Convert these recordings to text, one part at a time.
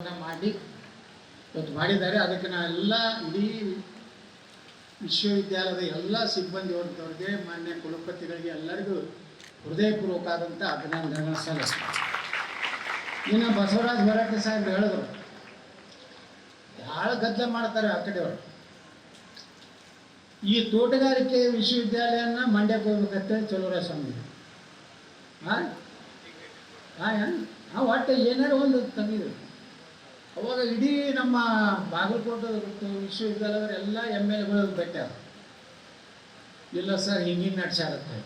ಮಾಡಿ ಇವತ್ತು ಮಾಡಿದ್ದಾರೆ. ಅದಕ್ಕೆ ನಾವೆಲ್ಲ ಇಡೀ ವಿಶ್ವವಿದ್ಯಾಲಯದ ಎಲ್ಲ ಸಿಬ್ಬಂದಿ ವರ್ಗದವ್ರಿಗೆ, ಮಾನ್ಯ ಕುಲಪತಿಗಳಿಗೆ ಎಲ್ಲರಿಗೂ ಹೃದಯಪೂರ್ವಕವಾದಂಥ ಅಭಿನಂದನೆಗಳನ್ನು ಸಲ್ಲಿಸ್ತಾರೆ. ಇನ್ನು ಬಸವರಾಜ ಹೊರಟ್ಟಿ ಸಾಹೇಬ್ ಹೇಳಿದ್ರು, ಭಾಳ ಗದ್ದಲ ಮಾಡ್ತಾರೆ ಆ ಕಡೆಯವರು. ಈ ತೋಟಗಾರಿಕೆ ವಿಶ್ವವಿದ್ಯಾಲಯನ ಮಂಡ್ಯಕ್ಕೆ ಹೋಗ್ಬೇಕಂತೇಳಿ ಚಲುವರಾಯ ಸ್ವಾಮಿ ಒಟ್ಟು ಏನಾರು ಒಂದು ತಂದಿದ್ರು. ಅವಾಗ ಇಡೀ ನಮ್ಮ ಬಾಗಲಕೋಟೆ ವಿಶ್ವವಿದ್ಯಾಲಯದವರು ಎಲ್ಲ MLA ಬೆಟ್ಟಾರ. ಇಲ್ಲ ಸರ್ ಹಿಂಗೆ ನಡೆಸಾರತ್ತೆ.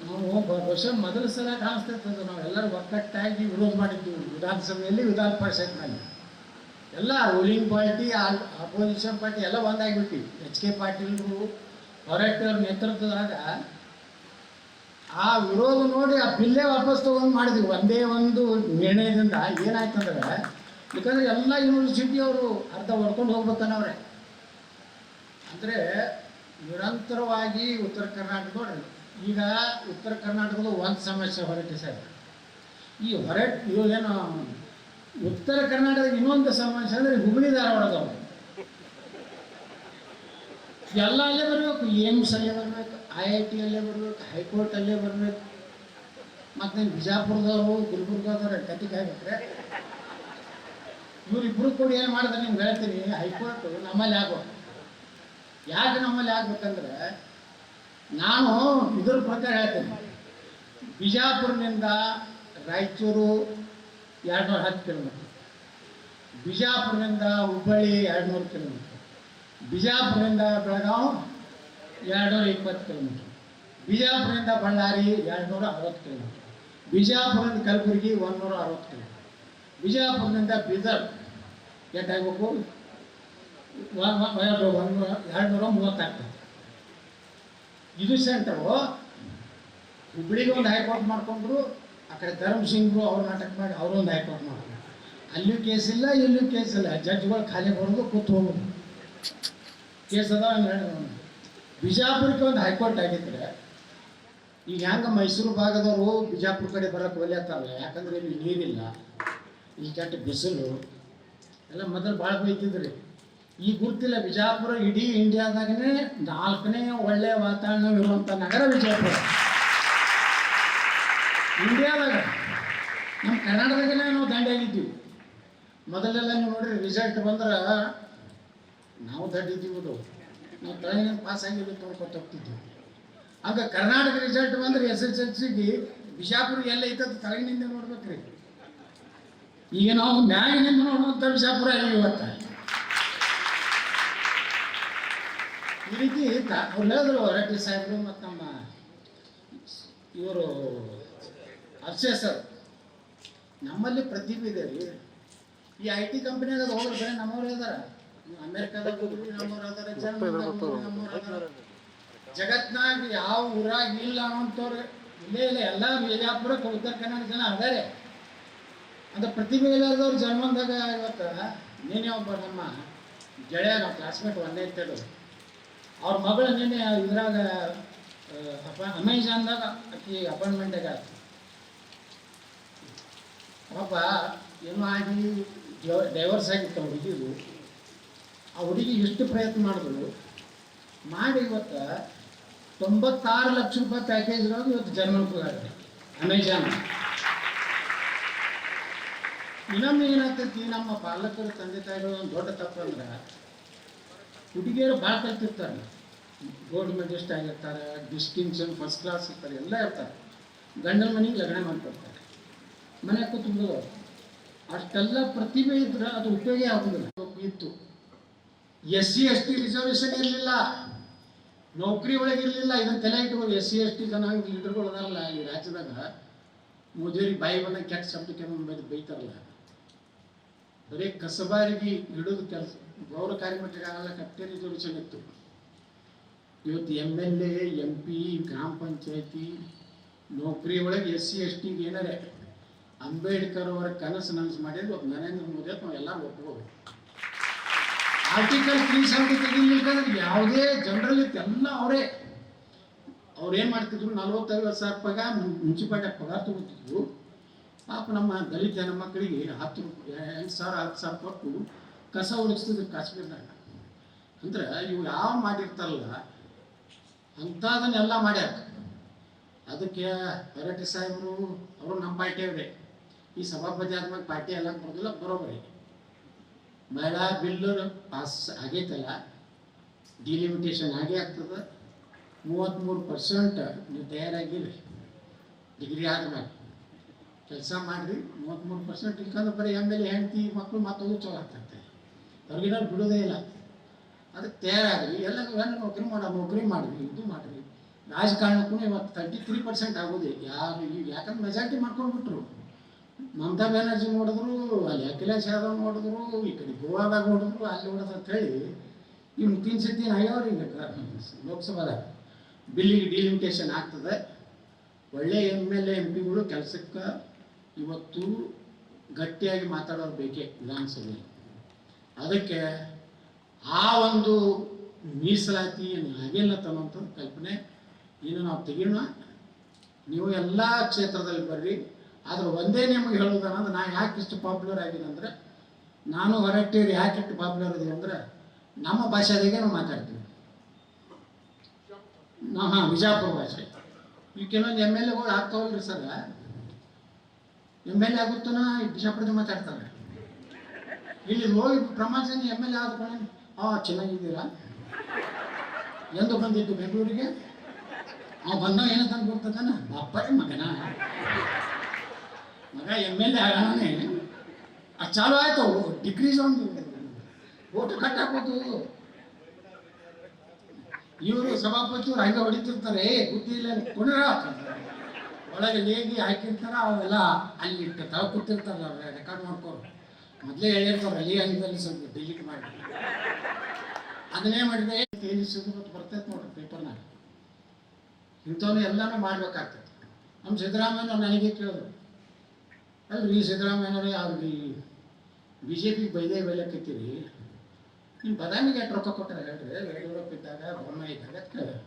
ನಾವು ಬಹುಶಃ ಮೊದಲ ಸಲ ಕಾಣಿಸ್ತೈತದ ನಾವೆಲ್ಲರೂ ಒಕ್ಕಟ್ಟಾಗಿ ವಿರೋಧ ಮಾಡಿದ್ದೀವಿ ವಿಧಾನಸಭೆಯಲ್ಲಿ, ವಿಧಾನ ಪರಿಷತ್ನಲ್ಲಿ. ಎಲ್ಲ ರೂಲಿಂಗ್ ಪಾರ್ಟಿ, ಅಪೋಸಿಷನ್ ಪಾರ್ಟಿ ಎಲ್ಲ ಒಂದಾಗಿಬಿಟ್ಟಿವಿ. HK ಪಾಟೀಲ್ರು ಹೊರಟ್ಟಿಯವ್ರ ನೇತೃತ್ವದಾಗ ಆ ವಿರೋಧ ನೋಡಿ ಆ ಬಿಲ್ಲೇ ವಾಪಸ್ ತೊಗೊಂಡು ಮಾಡಿದ್ವಿ ಒಂದೇ ಒಂದು ನಿರ್ಣಯದಿಂದ. ಏನಾಯ್ತಂದ್ರೆ, ಯಾಕಂದರೆ ಎಲ್ಲ ಯೂನಿವರ್ಸಿಟಿಯವರು ಅರ್ಧ ಹೊಡ್ಕೊಂಡು ಹೋಗ್ಬೇಕನ್ನವ್ರೆ. ಅಂದರೆ ನಿರಂತರವಾಗಿ ಉತ್ತರ ಕರ್ನಾಟಕ ನೋಡ್ರಿ, ಈಗ ಉತ್ತರ ಕರ್ನಾಟಕದ ಒಂದು ಸಮಸ್ಯೆ ಹೊರಟಿ ಸರ್. ಈ ಏನು ಉತ್ತರ ಕರ್ನಾಟಕದ ಇನ್ನೊಂದು ಸಮಸ್ಯೆ ಅಂದರೆ ಹುಬ್ಬಳ್ಳಿ ಧಾರವಾಡದವ್ರು ಎಲ್ಲ ಅಲ್ಲೇ ಬರಬೇಕು. ಏಮ್ಸ್ ಅಲ್ಲೇ ಬರಬೇಕು, IIT ಅಲ್ಲೇ ಬರಬೇಕು, ಹೈಕೋರ್ಟ್ ಅಲ್ಲೇ ಬರಬೇಕು. ಮತ್ತು ನಾನು ಬಿಜಾಪುರದವರು, ಗುಲ್ಬರ್ಗದವ್ರು ಕತ್ತಿಗೆ ಆಗ್ಬೇಕ್ರೆ ಇವರಿಬ್ಬರು ಕೂಡ ಏನು ಮಾಡಿದ್ರೆ ನಿಮ್ಗೆ ಹೇಳ್ತೀನಿ, ಹೈಕೋರ್ಟು ನಮ್ಮಲ್ಲಿ ಆಗ್ಬೇಕು. ಯಾಕೆ ನಮ್ಮಲ್ಲಿ ಆಗ್ಬೇಕಂದ್ರೆ, ನಾನು ಇದ್ರ ಪ್ರಕಾರ ಹೇಳ್ತೀನಿ, ಬಿಜಾಪುರದಿಂದ ರಾಯಚೂರು 210 ಕಿಲೋಮೀಟ್ರ್, ಬಿಜಾಪುರದಿಂದ ಹುಬ್ಬಳ್ಳಿ 200 ಕಿಲೋಮೀಟ್ರ್, ಬಿಜಾಪುರದಿಂದ ಬೆಳಗಾವಿ 220 ಕಿಲೋಮೀಟ್ರ್, ಬಿಜಾಪುರದಿಂದ ಬಳ್ಳಾರಿ 260 ಕಿಲೋಮೀಟ್ರ್, ಬಿಜಾಪುರದಿಂದ ಕಲಬುರಗಿ 160 ಕಿಲೋಮೀಟ್ರ್, ಬಿಜಾಪುರದಿಂದ ಬೀದರ್ ಎಷ್ಟಾಗಬೇಕು 230 ಆಗ್ತದೆ. ಇದು ಸೆಂಟರು. ಹುಬ್ಬಳ್ಳಿಗೆ ಒಂದು ಹೈಕೋರ್ಟ್ ಮಾಡ್ಕೊಂಡ್ರು, ಆ ಕಡೆ ಧರ್ಮಸಿಂಗ್ರು ಅವ್ರು ನಾಟಕ ಮಾಡಿ ಅವರು ಒಂದು ಹೈಕೋರ್ಟ್ ಮಾಡ್ಕೊಂಡ್ರು. ಅಲ್ಲಿಯೂ ಕೇಸಿಲ್ಲ, ಇಲ್ಲಿಯೂ ಕೇಸಿಲ್ಲ. ಜಡ್ಜ್ಗಳು ಖಾಲಿ ಬರೋದು, ಕೂತು ಹೋಗೋದು. ಕೇಸ್ ಅದ ಹೇಳಿದ್ರು. ಬಿಜಾಪುರಕ್ಕೆ ಒಂದು ಹೈಕೋರ್ಟ್ ಆಗಿದ್ರೆ ಈಗ ಹೆಂಗೆ ಮೈಸೂರು ಭಾಗದವರು ಬಿಜಾಪುರ ಕಡೆ ಬರೋಕ್ಕೆ ಒಲ್ಲೆತ್ತಾರಲ್ಲ, ಯಾಕಂದ್ರೆ ಇಲ್ಲಿ ನೀರಿಲ್ಲ, ಈ ಕೆಟ್ಟ ಬಿಸಿಲು ಎಲ್ಲ ಮೊದಲು ಭಾಳ ಬೈತಿದ್ರಿ. ಈಗ ಗೊತ್ತಿಲ್ಲ, ಬಿಜಾಪುರ ಇಡೀ ಇಂಡಿಯಾದಾಗನೇ 4ನೇ ಒಳ್ಳೆಯ ವಾತಾವರಣವಿರುವಂಥ ನಗರ ಬಿಜಾಪುರ. ಇಂಡಿಯಾದಾಗ ನಮ್ಮ ಕರ್ನಾಟಕದಾಗೇ ನಾವು ದಂಡೆಯಾಗಿದ್ದೀವಿ. ಮೊದಲೆಲ್ಲ ನೀವು ನೋಡ್ರಿ, ರಿಸಲ್ಟ್ ಬಂದ್ರೆ ನಾವು ದಂಡಿದ್ದೀವಿ, ನಾವು ತಳಗಿನ ಪಾಸ್ ಆಗಿದ್ದು ತೊಳ್ಕೊತ ಹೋಗ್ತಿದ್ವಿ. ಆಗ ಕರ್ನಾಟಕ ರಿಸಲ್ಟ್ ಬಂದ್ರೆ SSLCಗೆ ಬಿಜಾಪುರ ಎಲ್ಲ ಐತದ ತಳಗಿನಿಂದ ನೋಡ್ಬೇಕ್ರಿ. ಈಗ ನಾವು ಮ್ಯಾಗಿನಿಂದ ನೋಡುವಂಥ ಬಿಜಾಪುರ ಇವತ್ತು ಈ ರೀತಿ ಅವ್ರು ಹೇಳಿದ್ರು ಹೊರಟ್ಟಿ ಸಾಹೇಬರು ಮತ್ತು ನಮ್ಮ ಇವರು ಅರ್ಚೆ ಸರ್. ನಮ್ಮಲ್ಲಿ ಪ್ರತಿಭೆ ಇದೆ ರೀ. ಈ IT ಕಂಪ್ನಿಯಾಗ ಹೋದ್ರೆ ಬರೀ ನಮ್ಮವ್ರು ಇದಾರ. ಅಮೇರಿಕಾದಾಗ ಹೋಗ್ರಿ ನಮ್ಮವ್ರು ಅದಾರ, ಜರ್ಮನಿದಾಗ ನಮ್ಮವ್ರು ಅದಾರ. ಜಗತ್ನಾಗ ಯಾವ ಊರಾಗ ಇಲ್ಲ ಅನ್ನೋಂಥವ್ರು ಇಲ್ಲೇ ಇಲ್ಲ. ಎಲ್ಲ ಬಿಜಾಪುರಕ್ಕೆ ಉತ್ತರ ಕನ್ನಡ ಜನ ಅದಾರೆ. ಅದು ಪ್ರತಿಭೆ ಇಲ್ಲದವ್ರು ಜರ್ಮನ್ದಾಗ. ಇವತ್ತು ನೀನೇ ಒಬ್ಬ ನಮ್ಮ ಗೆಳೆಯ, ನಾವು ಕ್ಲಾಸ್ಮೇಟ್ ಒಂದೇ ಅಂತೇಳಿ, ಅವ್ರ ಮಗಳು ನಿನ್ನೆ ಇದ್ರಾಗ ಅಮೆಜಾನ್ದಾಗ ಆಕಿ ಅಪಾಯಿಂಟ್ಮೆಂಟಾಗ ಪಾಪ ಏನೋ ಆಗಿ ಡೈವರ್ಸ್ ಆಗಿತ್ತು ಆ ಹುಡುಗಿದು. ಆ ಹುಡುಗಿ ಎಷ್ಟು ಪ್ರಯತ್ನ ಮಾಡಿದ್ರು ಮಾಡಿ ಇವತ್ತು 96 ಲಕ್ಷ ರೂಪಾಯಿ ಪ್ಯಾಕೇಜ್ಗಳು ಇವತ್ತು ಜರ್ಮನ್ಗೆ ಹೋಗಾರೆ ಅಮೆಜಾನ್. ಇನ್ನೊಮ್ಮೆ ಏನಾಗ್ತೈತಿ, ನಮ್ಮ ಪಾಲಕರ ತಂದೆ ತಾಯಿಗಳು ಒಂದು ದೊಡ್ಡ ತಪ್ಪಂದ್ರೆ, ಹುಡುಗಿಯರು ಭಾಳ ಕಲ್ತಿರ್ತಾರೆ, ಗೋಲ್ಡ್ ಮೆಡಲಿಸ್ಟ್ ಆಗಿರ್ತಾರೆ, ಡಿಸ್ಟಿಂಕ್ಷನ್ ಫಸ್ಟ್ ಕ್ಲಾಸ್ ಇರ್ತಾರೆ, ಎಲ್ಲ ಇರ್ತಾರೆ. ಗಂಡನ ಮನೆಗೆ ಲಗ್ನ ಮಾಡ್ಕೊಡ್ತಾರೆ, ಮನೆ ಕೂತ್ಬಿಡೋದು. ಅಷ್ಟೆಲ್ಲ ಪ್ರತಿಭೆ ಇದ್ರೆ ಅದು ಉಪಯೋಗ ಆಗೋದಿಲ್ಲ. ಇತ್ತು SC ST ರಿಸರ್ವೇಷನ್ ಇರಲಿಲ್ಲ, ನೌಕರಿ ಒಳಗೆ ಇರಲಿಲ್ಲ. ಇದನ್ನು ತಲೆ ಇಟ್ಕೊಂಡು SC ST ಜನ ಲೀಡರ್ಗಳು ಅದಾರಲ್ಲ ಈ ರಾಜ್ಯದಾಗ, ಮೋದಿಯವ್ರಿಗೆ ಬಾಯಿ ಬಂದ ಕೆಟ್ಟ ಶಬ್ದಕ್ಕೆ ಬೈತಾರಲ್ಲ, ಬರೀ ಕಸಬಾರಿಗೆ ಹಿಡಿದು ಕೆಲಸ ಗೌರವ ಕಾರ್ಯಮಂತ್ರಿಗಾಗಲ್ಲ ಕಟ್ಟೆ ರಿಸರ್ವೇಷನ್ ಇತ್ತು. ಇವತ್ತು MLA MP ಗ್ರಾಮ ಪಂಚಾಯತಿ ನೌಕರಿ ಒಳಗೆ SC ST ಏನಾರೆ ಅಂಬೇಡ್ಕರ್ ಅವರ ಕನಸು ನನಸು ಮಾಡಿದ್ರು ನರೇಂದ್ರ ಮೋದಿ ಅಂತ ನಾವು ಎಲ್ಲ ಒಪ್ಕೋಬೇಕು. ಆರ್ಟಿಕಲ್ 370 ತೆಗಿಲಿಕ್ಕಂದ್ರೆ ಯಾವುದೇ ಜನರಲ್ ಇತ್ತು ಎಲ್ಲ ಅವರೇ. ಅವ್ರು ಏನು ಮಾಡ್ತಿದ್ರು, 40-50 ಸಾವಿರ ಪಗಾರ ಮುನ್ಸಿಪಾಲ್ಟಿಯಾಗ ಪಗಾರ ತಗೋತಿದ್ರು. ಪಾಪ ನಮ್ಮ ದಲಿತ ನಮ್ಮ ಮಕ್ಕಳಿಗೆ 8,000 ಕೊಟ್ಟು ಕಸ ಒಣಗಿಸ್ತಿದ್ರು ಕಾಶ್ಮೀರದಾಗ. ಅಂದ್ರೆ ಇವು ಯಾವ ಮಾಡಿರ್ತಾರಲ್ಲ ಅಂಥದನ್ನೆಲ್ಲ ಮಾಡ್ಯಾರ. ಅದಕ್ಕೆ ಹೊರಟ್ಟಿ ಸಾಹೇಬರು ಅವರು ನಮ್ಮ ಪಾರ್ಟಿಯವರೇ. ಈ ಸಭಾಪತಿ ಆದ್ಮೇಲೆ ಪಾರ್ಟಿ ಎಲ್ಲ ಬರೋದಿಲ್ಲ, ಬರೋಬರಿ ಮಹಿಳಾ ಬಿಲ್ಲು ಪಾಸ್ ಆಗೈತಲ್ಲ, ಡಿಲಿಮಿಟೇಷನ್ ಆಗೇ ಆಗ್ತದೆ. 33% ನೀವು ತಯಾರಾಗಿರಿ, ಡಿಗ್ರಿ ಆದ್ಮೇಲೆ ಕೆಲಸ ಮಾಡಿರಿ. 33% ಇಲ್ಕಂದ್ರೆ ಬರೀ ಎಮ್.ಎಲ್.ಎ ಹೆಂಡತಿ ಮಕ್ಕಳು ಮತ್ತೊಂದು ಚಲೋ ಆಗ್ತೈತೆ, ಹೊರಗಿನ ಬಿಡೋದೇ ಇಲ್ಲ. ಅದಕ್ಕೆ ತಯಾರಾಗ್ರಿ, ಎಲ್ಲ ನೌಕರಿ ಮಾಡಿರಿ, ಇದು ಮಾಡಿರಿ. ರಾಜಕಾರಣಕ್ಕೂ ಇವತ್ತು 33% ಆಗೋದೇ ಯಾರು ಈಗ, ಯಾಕಂದ್ರೆ ಮೆಜಾರಿಟಿ ಮಾಡ್ಕೊಂಡ್ಬಿಟ್ರು. ಮಮತಾ ಬ್ಯಾನರ್ಜಿ ನೋಡಿದ್ರು, ಅಲ್ಲಿ ಅಖಿಲೇಶ್ ಯಾದವ್ ನೋಡಿದ್ರು, ಈ ಕಡೆ ಗೋವಾದಾಗ ನೋಡಿದ್ರು, ಅಲ್ಲಿ ನೋಡೋದು ಅಂತ ಹೇಳಿ ಇವ್ನು 3 ಸತಿ ಆಗ್ಯಾವ್ರಿ. ಈಗ ಲೋಕಸಭಾದಾಗ ಬಿಲ್ಲಿಗೆ ಡಿಲಿಮಿಟೇಷನ್ ಆಗ್ತದೆ. ಒಳ್ಳೆ ಎಮ್.ಎಲ್.ಎ MP ಗಳು ಕೆಲಸಕ್ಕೆ ಇವತ್ತು ಗಟ್ಟಿಯಾಗಿ ಮಾತಾಡೋರು ಬೇಕೇ ವಿಧಾನಸಭೆಯಲ್ಲಿ. ಅದಕ್ಕೆ ಆ ಒಂದು ಮೀಸಲಾತಿ ಆಗಿಲ್ಲ ಅನ್ನೋಂಥ ಕಲ್ಪನೆ ಇನ್ನು ನಾವು ತೆಗಿಯೋಣ. ನೀವು ಎಲ್ಲ ಕ್ಷೇತ್ರದಲ್ಲಿ ಬರ್ರಿ. ಆದ್ರೆ ಒಂದೇ ನಿಮಗೆ ಹೇಳೋದನ್ನೋದು, ನಾ ಯಾಕೆ ಇಷ್ಟು ಪಾಪ್ಯುಲರ್ ಆಗಿದೆ ಅಂದರೆ, ನಾನು ಹೊರಟ್ಟಿವ್ರು ಯಾಕೆ ಇಷ್ಟು ಪಾಪ್ಯುಲರ್ ಇದೆ ಅಂದರೆ ನಮ್ಮ ಭಾಷೆದಾಗೆ ನಾವು ಮಾತಾಡ್ತೀವಿ. ವಿಜಾಪುರ ಭಾಷೆ. ಈಗ ಕೆಲವೊಂದು M.L.ಎಗಳು ಆಗ್ತಾವಲ್ರಿ ಸರ್, M.L.ಎ ಆಗುತ್ತಾನ ಬಿಜಾಪುರದ ಮಾತಾಡ್ತಾರೆ. ಇಲ್ಲಿ ಹೋಗಿ ಪ್ರಮಾಣ M.L.ಎ ಆದ್ಕೊಂಡು ಚೆನ್ನಾಗಿದ್ದೀರಾ, ಎಂದು ಬಂದಿದ್ದು ಬೆಂಗಳೂರಿಗೆ, ಬಂದವ ಏನಂತ ಗೊತ್ತಾನ, ಅಪ್ಪರೇ ಮಗನ ಮಗ M.L.ಎ ಆಗಾನೆ ಚಾಲು ಆಯ್ತು. ಡಿಗ್ರೀಸ್ ಒಂದು ಓಟು ಕಟ್ಟಾಕೋದು. ಇವರು ಸಭಾಪತಿಯವ್ರು ಹಂಗೆ ಹೊಡಿತಿರ್ತಾರೆ, ಬುದ್ಧಿ ಇಲ್ಲ ಕುಣಿರ ಒಳಗೆ ಲೇಗಿ ಹಾಕಿರ್ತಾರ, ಅವೆಲ್ಲ ಅಲ್ಲಿ ತಾವು ಕೂತಿರ್ತಾರಲ್ಲ, ರೆಕಾರ್ಡ್ ಮಾಡ್ಕೋರು. ಮೊದಲೇ ಹೇಳಿರ್ತಾರೆ ಅಲ್ಲಿ ಹಂಗದಲ್ಲಿ ಸ್ವಲ್ಪ ಡಿಲೀಟ್ ಮಾಡಿ. ಅದನ್ನೇ ಮಾಡಿದ್ರೆ ತೇಜಿಸೋದು ಮತ್ತು ಬರ್ತೈತೆ ನೋಡ್ರಿ ಪೇಪರ್ನಾಗ. ಇಂಥವನ್ನ ಎಲ್ಲನೂ ಮಾಡ್ಬೇಕಾಗ್ತೈತೆ. ನಮ್ಮ ಸಿದ್ದರಾಮಯ್ಯ ನನಗೆ ಕೇಳಿದ್ರು, ಅಲ್ರಿ ಸಿದ್ದರಾಮಯ್ಯನವ್ರೆ, ಅವ್ರಿಗೆ BJP ಬೈದೇ ಬೈಲಕ್ಕತ್ತೀರಿ, ನೀವು ಬದಾಮಿಗೆ ಎಷ್ಟು ರೊಕ್ಕ ಕೊಟ್ಟರೆ ಹೇಳ್ರಿ, ಯಡಿಯೂರಪ್ಪ ಇದ್ದಾಗ ಬೊಮ್ಮ ಇದ್ದಾಗ ಕೇಳಿದೆ.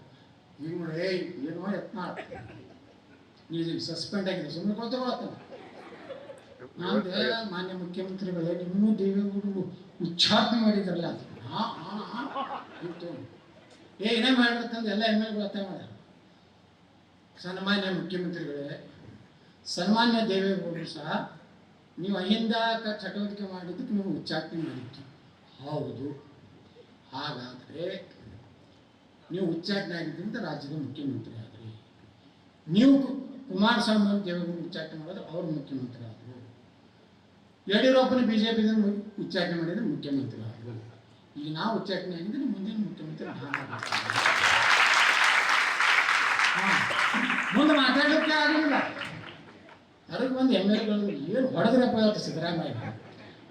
ಈಗ ನೋಡಿ ಏನೋ ಯತ್ನ ನೀವು ಸಸ್ಪೆಂಡ್ ಆಗಿದೆ, ಸುಮ್ಮನೆ ಕೊಡ್ತೇವೆ. ನಾನು ಮಾನ್ಯ ಮುಖ್ಯಮಂತ್ರಿಗಳೇ, ನಿಮ್ಮ ದೇವೇಗೌಡರು ಉಚ್ಚಾಟನೆ ಮಾಡಿದ್ರಲ್ಲ ಅದು ಇತ್ತು. ಏನೇ ಮಾಡಿರ್ತಂದು ಎಲ್ಲ M.L.ಎಗಳು ಒತ್ತಾಯ ಮಾಡ್ಯಾರ. ಸನ್ಮಾನ್ಯ ಮುಖ್ಯಮಂತ್ರಿಗಳೇ, ಸನ್ಮಾನ್ಯ ದೇವೇಗೌಡರು ಸಹ ನೀವು ಅಹಿಂದ ಚಟುವಟಿಕೆ ಮಾಡಿದ್ದಕ್ಕೆ ನೀವು ಉಚ್ಚಾಟನೆ ಮಾಡಿತ್ತು. ಹೌದು, ಹಾಗಾದರೆ ನೀವು ಉಚ್ಚಾಟನೆ ಆಗಿದ್ದರಿಂದ ರಾಜ್ಯದ ಮುಖ್ಯಮಂತ್ರಿ ಆದ್ರಿ. ನೀವು ಕುಮಾರಸ್ವಾಮಿ ದೇವೇಗೌಡರು ಉಚ್ಚಾಟನೆ ಮಾಡಿದ್ರೆ ಅವರು ಮುಖ್ಯಮಂತ್ರಿ ಆದರು. ಯಡಿಯೂರಪ್ಪನ BJP ಉಚ್ಚಾಟನೆ ಮಾಡಿದರೆ ಮುಖ್ಯಮಂತ್ರಿ ಆದರು. ಈಗ ನಾವು ಉಚ್ಚಾಟನೆ ಆಗಿದ್ರೆ ಮುಂದಿನ ಮುಖ್ಯಮಂತ್ರಿ ಮುಂದೆ ಮಾತಾಡೋಕ್ಕೆ ಆಗಲಿಲ್ಲ. ಅದಕ್ಕೆ ಒಂದು M.L.ಎಗಳು ಏನು ಹೊಡೆದ್ರಪ್ಪ ಇವತ್ತು ಸಿದ್ದರಾಮಯ್ಯ.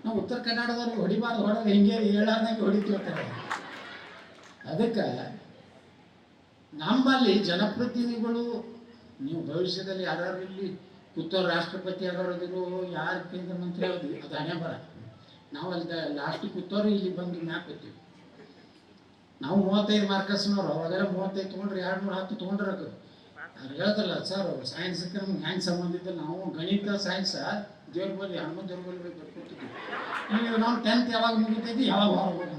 ನಾವು ಉತ್ತರ ಕನ್ನಡದವ್ರಿಗೆ ಹೊಡಿಬಾರ್ದು, ಹೊಡೆದ್ರೆ ಹಿಂಗೆ ಹೇಳಾರ್ದಂಗೆ ಹೊಡಿತಿರ್ತಾರೆ. ಅದಕ್ಕೆ ನಮ್ಮಲ್ಲಿ ಜನಪ್ರತಿನಿಧಿಗಳು, ನೀವು ಭವಿಷ್ಯದಲ್ಲಿ ಯಾರು ಇಲ್ಲಿ ಪುತ್ತೂರು ರಾಷ್ಟ್ರಪತಿ ಆಗೋದಿರು, ಯಾರು ಕೇಂದ್ರ ಮಂತ್ರಿ ಆಗೋದು, ಅದು ಹಣೆ ಬರ. ನಾವು ಅಲ್ಲಿ ಲಾಸ್ಟಿಗೆ ಪುತ್ತೂರು ಇಲ್ಲಿ ಬಂದು ಮ್ಯಾಪ್ ಇರ್ತೀವಿ. ನಾವು 35 ಮಾರ್ಕಸ್ನವ್ರು, ಅವಾಗೆಲ್ಲ 35 ತೊಗೊಂಡ್ರೆ 210 ತೊಗೊಂಡ್ರೆ ಅವ್ರು ಹೇಳ್ತಾರಲ್ಲ ಸರ್, ಸೈನ್ಸಕ್ಕೆ ನಮ್ಗೆ ಹ್ಯಾಂಗೆ ಸಂಬಂಧ ಇದ್ದಲ್ಲಿ ನಾವು ಗಣಿತ ಸೈನ್ಸ್ ದೇವ್ರ ಬಳಿ ಹನುಮಂತ ದೇವ್ರ ಬಳಿ ಬರ್ಕೊಡ್ತಿದ್ವಿ. ಈಗ ನಾವು 10th ಯಾವಾಗ ಮುಗಿತೈತಿ, ಯಾವಾಗ ಹೊರಗೆ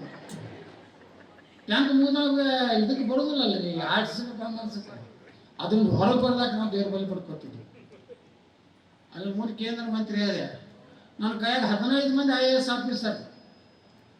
10th ಮುಗಿದಾಗ ಇದಕ್ಕೆ ಬರೋದಿಲ್ಲ ಅಲ್ಲ, ಆರ್ಟ್ಸ್ ಅನ್ಸುತ್ತೆ. ಅದನ್ನು ಹೊರಗೆ ಬರ್ದಾಗ ನಾವು ದೇವ್ರ ಬಳಿ ಬರ್ಕೊತಿದ್ವಿ. ಅಲ್ಲಿ 3 ಕೇಂದ್ರ ಮಂತ್ರಿ ಅದೇ ನನ್ನ ಕೈಯಾಗ 15 ಮಂದಿ IAS ಆಫೀಸರ್